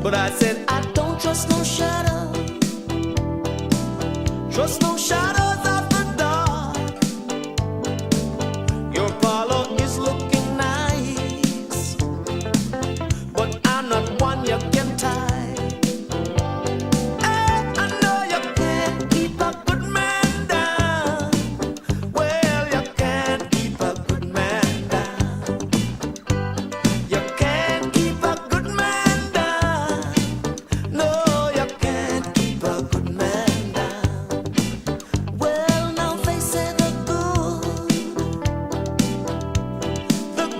But I said I don't trust no shadow, trust no shadows of the dark. Your parlor is looking nice, but I'm not one you can tie. Hey, I know you can't keep a good man down. Well, you can't keep a good man down. You can't keep a good man down. No, you can't keep a good man down. Well, now they say the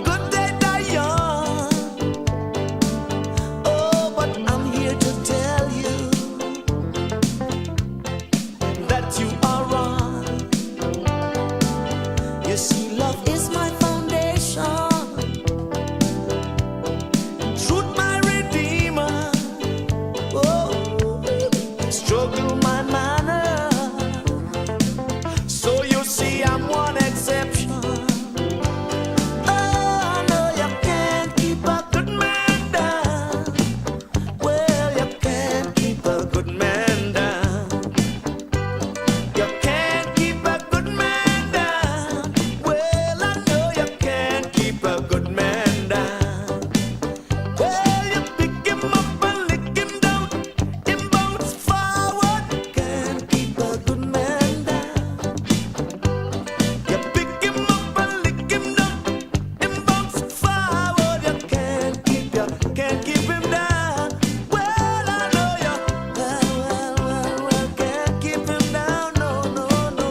good they die young. Oh, but I'm here to tell you that you are wrong. You see, love is my foundation, truth my redeemer. Oh, struggle my manner. So you see, I'm one exception. Oh, no, you can't keep a good man down. Well, you can't keep a good man down. You can't keep a good man down. Well, I know you can't keep a good man down. Well, you pick him up and lick him down. Him bounce forward. Can't keep a good man down. You pick him up and lick him down. Him bounce forward. You can't keep him down. Well, I know you can't keep him down. No, no, no.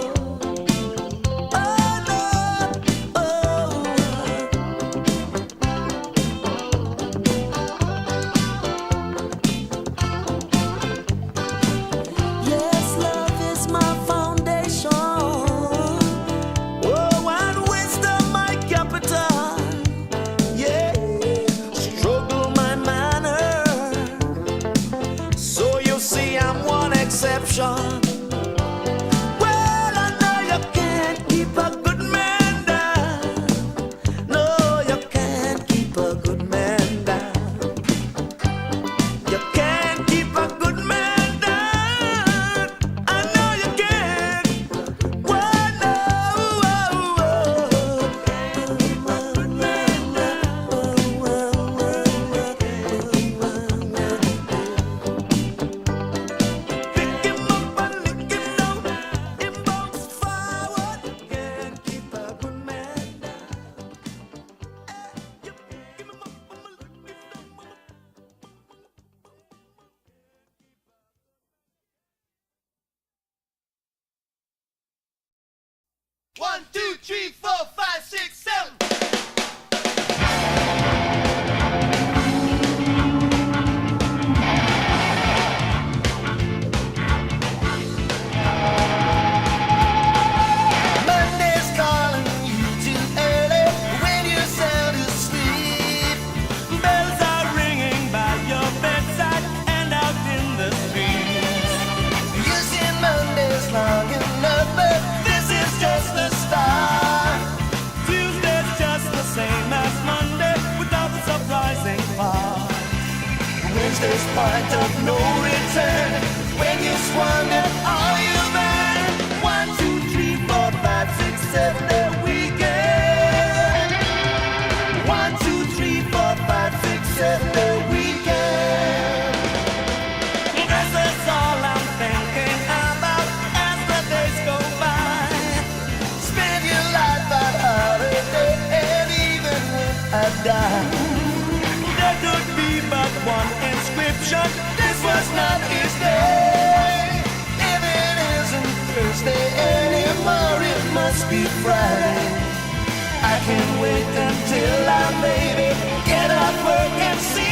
Oh, no. Oh. Yes, love is my foundation. Oh, and wisdom my capital. Yeah, struggle my manner. So you see, I'm one exception. Well, I know you can't keep a good man down. No, you can't keep a good man down. You can't keep a good man down. I know you can't. Well, no. Can't keep a good man Pick him up and lick him down. Him bounce forward. Can't keep a good man down. You pick him up and lick him down. 1, 2, 3, 4, 5, 6, 7. Monday's calling you too early when you're sound asleep. Bells are ringing by your bedside and out in the streets. You've seen Mondays long enough, but this is just the start. Tuesday's just the same as Monday without the surprising part. Wednesday's point of no return when you squander all you've earned. 1, 2, 3, 4, 5, 6, 7, the weekend. 1, 2, 3, 4, 5, 6, 7, the weekend. That's all I'm thinking about as the days go by. Spend your life on holiday, and even when I die, there could be but one inscription. This was not his day. If it isn't Thursday anymore, it must be Friday. I can't wait until I maybe get off work and see